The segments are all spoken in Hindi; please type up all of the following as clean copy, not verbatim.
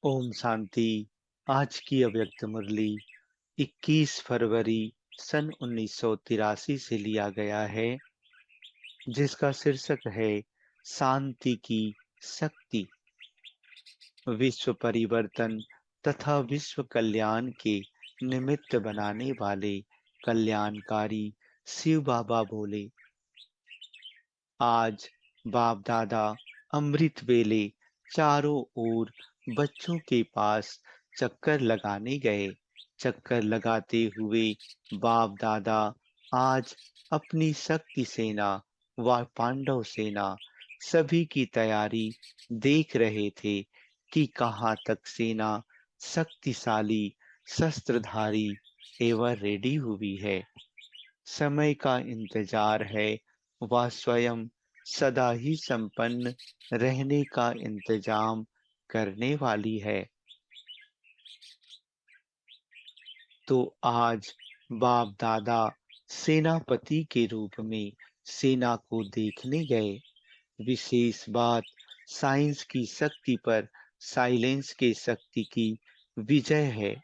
ओम शांति। आज की अव्यक्त मुरली 21 फरवरी सन 1983 से लिया गया है, जिसका शीर्षक है शांति की शक्ति। विश्व परिवर्तन तथा विश्व कल्याण के निमित्त बनाने वाले कल्याणकारी शिव बाबा बोले, आज बाप दादा अमृत वेले चारों ओर बच्चों के पास चक्कर लगाने गए। चक्कर लगाते हुए बाप दादा आज अपनी शक्ति सेना व पांडव सेना सभी की तैयारी देख रहे थे कि कहाँ तक सेना शक्तिशाली शस्त्रधारी एवं रेडी हुई है। समय का इंतजार है, वह स्वयं सदा ही संपन्न रहने का इंतजाम करने वाली है। तो आज बाप दादा सेनापति के रूप में सेना को देखने गए। विशेष बात साइंस की शक्ति पर साइलेंस के शक्ति की विजय है।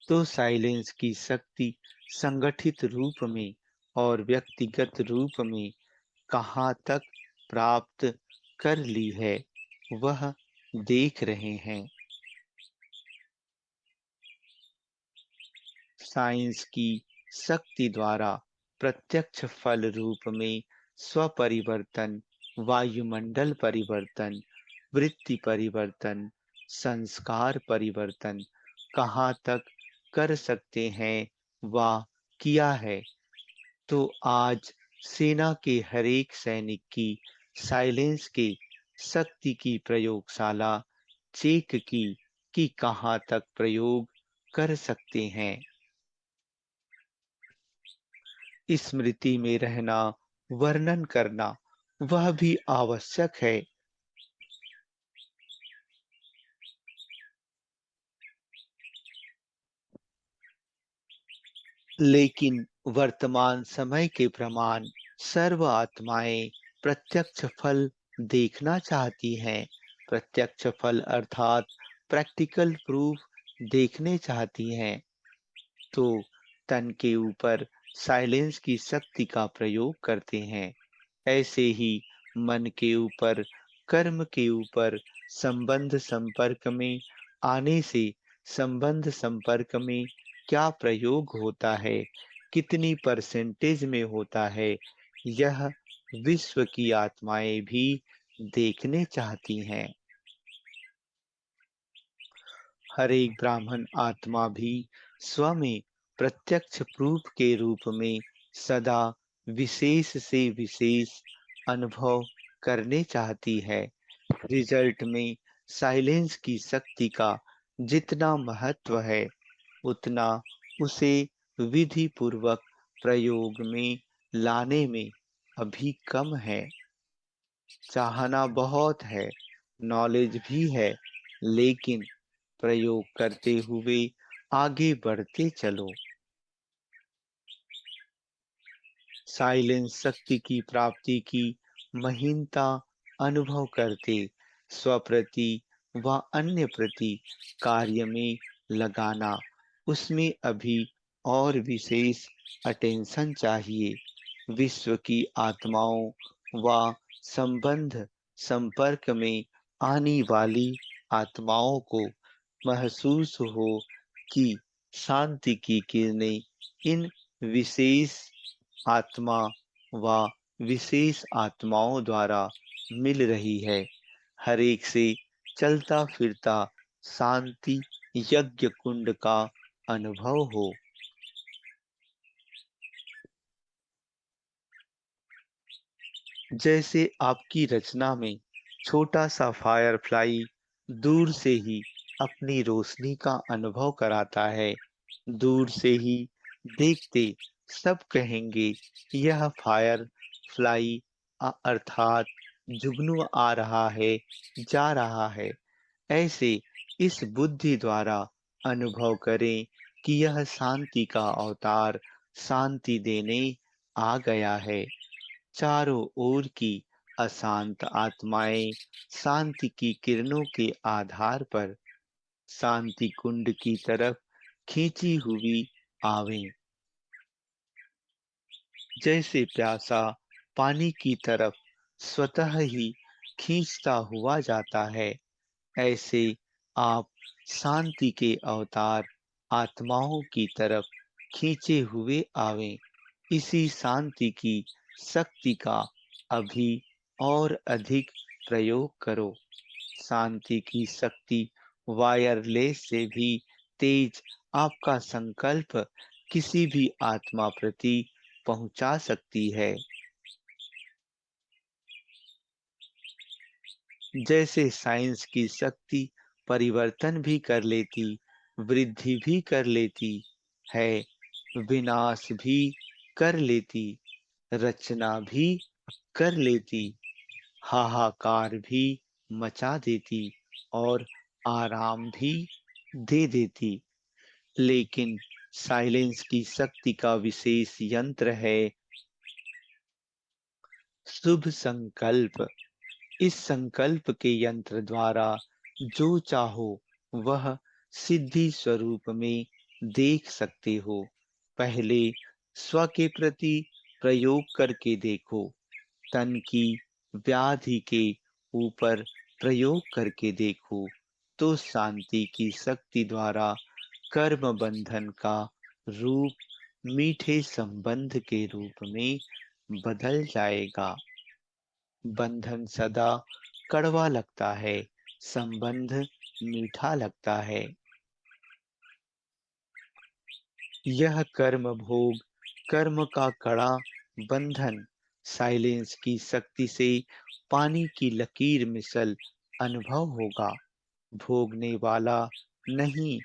तो साइलेंस की शक्ति संगठित रूप में और व्यक्तिगत रूप में कहाँ तक प्राप्त कर ली है, वह देख रहे हैं। साइंस की शक्ति द्वारा प्रत्यक्ष फल रूप में स्वपरिवर्तन, वायुमंडल परिवर्तन, वृत्ति परिवर्तन, संस्कार परिवर्तन कहाँ तक कर सकते हैं, वह किया है। तो आज सेना के हरेक सैनिक की साइलेंस के शक्ति की प्रयोगशाला चेक की कि कहाँ तक प्रयोग कर सकते हैं। स्मृति में रहना, वर्णन करना वह भी आवश्यक है। लेकिन वर्तमान समय के प्रमाण सर्व आत्माएं प्रत्यक्ष फल देखना चाहती हैं। प्रत्यक्ष फल अर्थात प्रैक्टिकल प्रूफ देखने चाहती हैं। तो तन के ऊपर साइलेंस की शक्ति का प्रयोग करते हैं। ऐसे ही मन के ऊपर, कर्म के ऊपर संबंध संपर्क में आने से संबंध संपर्क में क्या प्रयोग होता है, कितनी परसेंटेज में होता है, यह विश्व की आत्माएं भी देखने चाहती हैं। हर एक ब्राह्मण आत्मा भी स्व में प्रत्यक्ष प्रूफ के रूप में सदा विशेष से विशेष अनुभव करने चाहती है। रिजल्ट में साइलेंस की शक्ति का जितना महत्व है, उतना उसे विधि पूर्वक प्रयोग में लाने में अभी कम है। चाहना बहुत है, नॉलेज भी है, लेकिन प्रयोग करते हुए आगे बढ़ते चलो। साइलेंस शक्ति की प्राप्ति की महीनता अनुभव करते स्वप्रति व अन्य प्रति कार्य में लगाना, उसमें अभी और विशेष अटेंशन चाहिए। विश्व की आत्माओं व संबंध संपर्क में आने वाली आत्माओं को महसूस हो कि शांति की किरणें इन विशेष आत्मा व विशेष आत्माओं द्वारा मिल रही है। हर एक से चलता फिरता शांति यज्ञ कुंड का अनुभव हो। जैसे आपकी रचना में छोटा सा फायरफ्लाई दूर से ही अपनी रोशनी का अनुभव कराता है। दूर से ही देखते सब कहेंगे यह फायर फ्लाई अर्थात जुगनू आ रहा है, जा रहा है। ऐसे इस बुद्धि द्वारा अनुभव करें कि यह शांति का अवतार शांति देने आ गया है। चारों ओर की अशांत आत्माएं शांति की किरणों के आधार पर शांति कुंड की तरफ खींची हुई आवें। जैसे प्यासा पानी की तरफ स्वतः ही खींचता हुआ जाता है, ऐसे आप शांति के अवतार आत्माओं की तरफ खींचे हुए आवें। इसी शांति की शक्ति का अभी और अधिक प्रयोग करो। शांति की शक्ति वायरलेस से भी तेज आपका संकल्प किसी भी आत्मा प्रति पहुंचा सकती है। जैसे साइंस की शक्ति परिवर्तन भी कर लेती, वृद्धि भी कर लेती है, विनाश भी कर लेती, रचना भी कर लेती, हाहाकार भी मचा देती और आराम भी दे देती। लेकिन साइलेंस की शक्ति का विशेष यंत्र है शुभ संकल्प। इस संकल्प के यंत्र द्वारा जो चाहो वह सिद्धि स्वरूप में देख सकते हो। पहले स्व के प्रति प्रयोग करके देखो, तन की व्याधि के ऊपर प्रयोग करके देखो, तो शांति की शक्ति द्वारा कर्म बंधन का रूप मीठे संबंध के रूप में बदल जाएगा। बंधन सदा कड़वा लगता है, संबंध मीठा लगता है। यह कर्म भोग, कर्म का कड़ा बंधन साइलेंस की शक्ति से पानी की लकीर मिसल अनुभव होगा। भोगने वाला नहीं,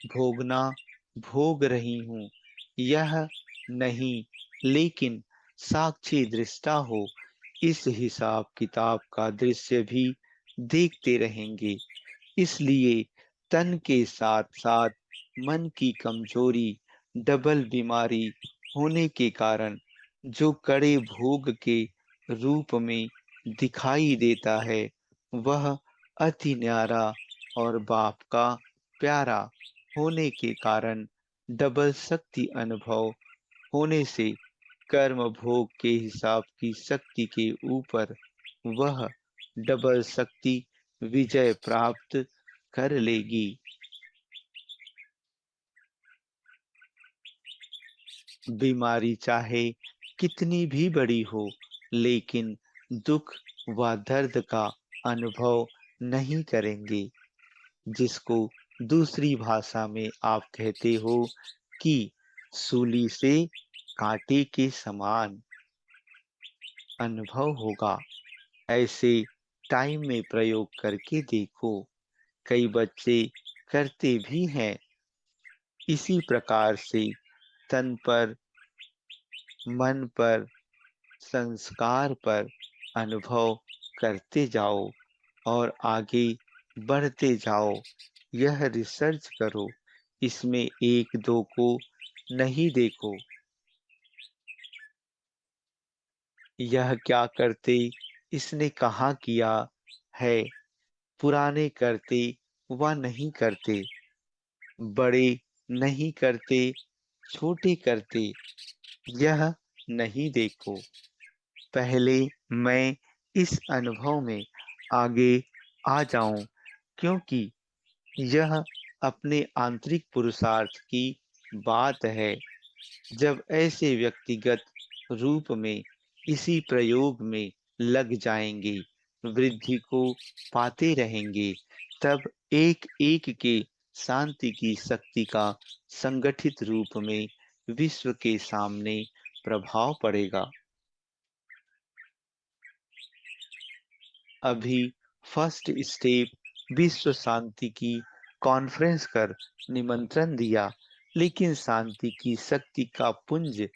भोगना भोग रही हूँ, यह नहीं, लेकिन साक्षी दृष्टा हो, इस हिसाब किताब का दृश्य भी देखते रहेंगे। इसलिए तन के साथ साथ मन की कमजोरी, डबल बीमारी होने के कारण जो कड़े भोग के रूप में दिखाई देता है, वह अति न्यारा और बाप का प्यारा होने के कारण डबल शक्ति अनुभव होने से कर्म भोग के हिसाब की शक्ति के ऊपर वह डबल शक्ति विजय प्राप्त कर लेगी। बीमारी चाहे कितनी भी बड़ी हो, लेकिन दुख व दर्द का अनुभव नहीं करेंगे, जिसको दूसरी भाषा में आप कहते हो कि सूली से कांटे के समान अनुभव होगा। ऐसे टाइम में प्रयोग करके देखो। कई बच्चे करते भी हैं। इसी प्रकार से तन पर, मन पर, संस्कार पर अनुभव करते जाओ और आगे बढ़ते जाओ। यह रिसर्च करो, इसमें एक दो को नहीं देखो। यह क्या करते, इसने कहाँ किया है, पुराने करते व नहीं करते, बड़े नहीं करते, छोटे करते, यह नहीं देखो। पहले मैं इस अनुभव में आगे आ जाऊं, क्योंकि यह अपने आंतरिक पुरुषार्थ की बात है। जब ऐसे व्यक्तिगत रूप में इसी प्रयोग में लग जाएंगे, वृद्धि को पाते रहेंगे, तब एक एक के शांति की शक्ति का संगठित रूप में विश्व के सामने प्रभाव पड़ेगा। अभी फर्स्ट स्टेप विश्व शांति की कॉन्फ्रेंस कर निमंत्रण दिया, लेकिन शांति की शक्ति का पुंज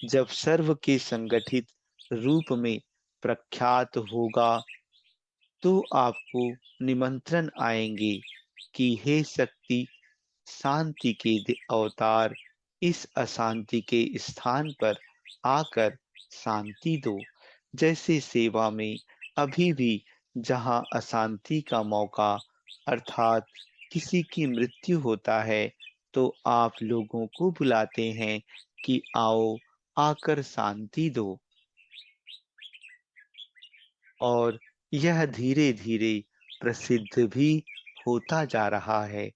जब सर्व के संगठित रूप में प्रख्यात होगा, तो आपको निमंत्रण आएंगे कि हे शक्ति, शांति के अवतार, इस अशांति के स्थान पर आकर शांति दो। जैसे सेवा में अभी भी जहाँ अशांति का मौका अर्थात किसी की मृत्यु होता है, तो आप लोगों को बुलाते हैं कि आओ आकर शांति दो। और यह धीरे-धीरे प्रसिद्ध भी होता जा रहा है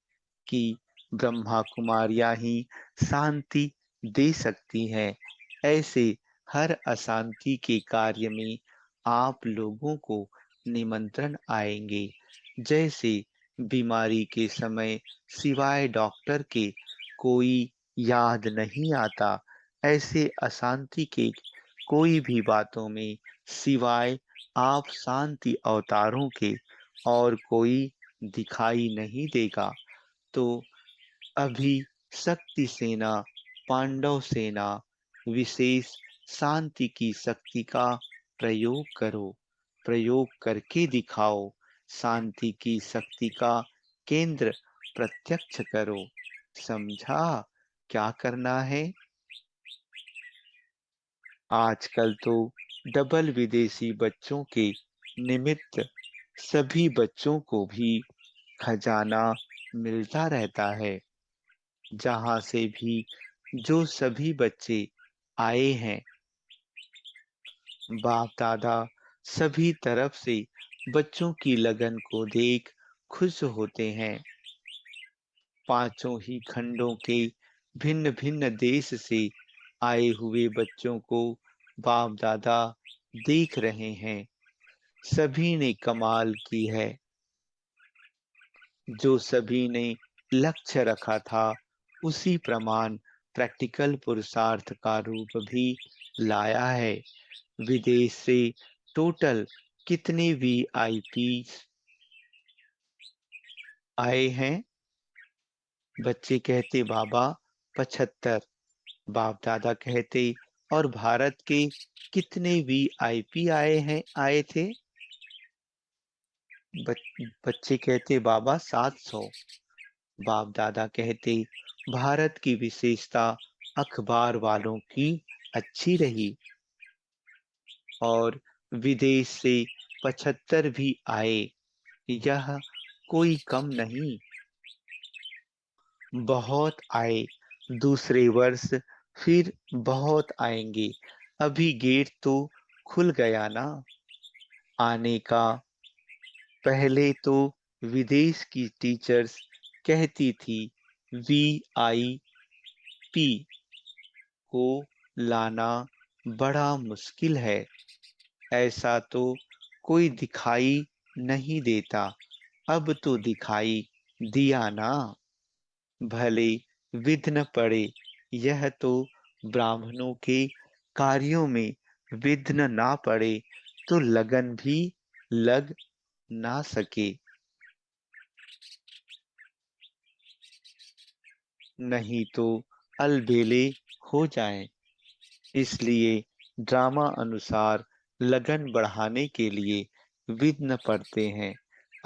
कि ब्रह्मा कुमारियाँ ही शांति दे सकती हैं। ऐसे हर अशांति के कार्य में आप लोगों को निमंत्रण आएँगे। जैसे बीमारी के समय सिवाय डॉक्टर के कोई याद नहीं आता, ऐसे अशांति के कोई भी बातों में सिवाय आप शांति अवतारों के और कोई दिखाई नहीं देगा। तो अभी शक्ति सेना, पांडव सेना, विशेष शांति की शक्ति का प्रयोग करो। प्रयोग करके दिखाओ। शांति की शक्ति का केंद्र प्रत्यक्ष करो। समझा क्या करना है? आजकल तो डबल विदेशी बच्चों के निमित्त सभी बच्चों को भी खजाना मिलता रहता है। जहाँ से भी जो सभी बच्चे आए हैं, बाप दादा सभी तरफ से बच्चों की लगन को देख खुश होते हैं। पांचों ही खंडों के भिन्न भिन्न देश से आए हुए बच्चों को बाप दादा देख रहे हैं। सभी ने कमाल की है। जो सभी ने लक्ष्य रखा था उसी प्रमाण प्रैक्टिकल पुरुषार्थ का रूप भी लाया है। विदेश से टोटल कितने वीआईपी आए हैं? बच्चे कहते बाबा 75। बाप दादा कहते और भारत के कितने वीआईपी आए थे? बच्चे कहते बाबा 700। बाप दादा कहते भारत की विशेषता अखबार वालों की अच्छी रही और विदेश से 75 भी आए। यह कोई कम नहीं, बहुत आए। दूसरे वर्ष फिर बहुत आएंगे। अभी गेट तो खुल गया ना आने का। पहले तो विदेश की टीचर्स कहती थी वीआईपी को लाना बड़ा मुश्किल है। ऐसा तो कोई दिखाई नहीं देता। अब तो दिखाई दिया ना। भले विघ्न पड़े। यह तो ब्राह्मणों के कार्यों में विघ्न ना पड़े तो लगन भी लग ना सके। नहीं तो अलबेले हो जाएं। इसलिए ड्रामा अनुसार लगन बढ़ाने के लिए विघ्न पड़ते हैं।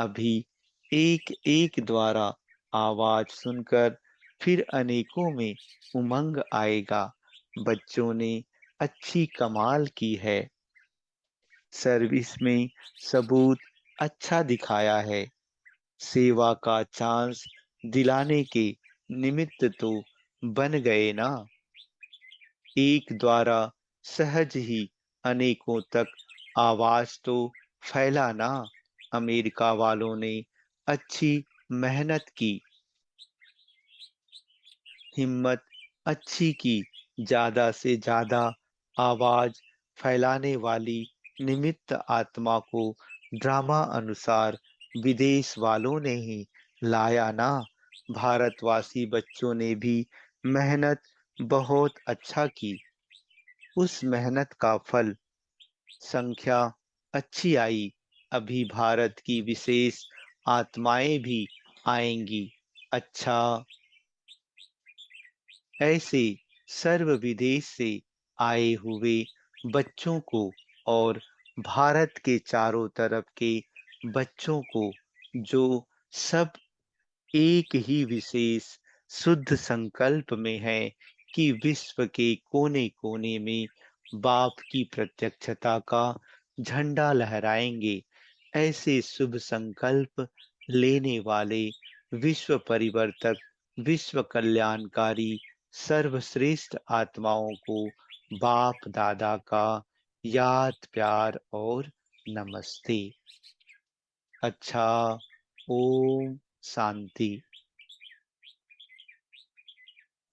अभी एक एक द्वारा आवाज सुनकर फिर अनेकों में उमंग आएगा। बच्चों ने अच्छी कमाल की है। सर्विस में सबूत अच्छा दिखाया है। सेवा का चांस दिलाने के निमित्त तो बन गए ना। एक द्वारा सहज ही अनेकों तक आवाज तो फैला ना। अमेरिका वालों ने अच्छी मेहनत की, हिम्मत अच्छी की। ज्यादा से ज्यादा आवाज फैलाने वाली निमित्त आत्मा को ड्रामा अनुसार विदेश वालों ने ही लाया ना। भारतवासी बच्चों ने भी मेहनत बहुत अच्छा की। उस मेहनत का फल संख्या अच्छी आई। अभी भारत की विशेष आत्माएं भी आएंगी। अच्छा, ऐसे सर्व विदेश से आए हुए बच्चों को और भारत के चारों तरफ के बच्चों को जो सब एक ही विशेष शुद्ध संकल्प में है कि विश्व के कोने-कोने में बाप की प्रत्यक्षता का झंडा लहराएंगे। ऐसे शुभ संकल्प लेने वाले विश्व परिवर्तक, विश्व कल्याणकारी, सर्वश्रेष्ठ आत्माओं को बाप दादा का याद, प्यार और नमस्ते। अच्छा, ओम शांति।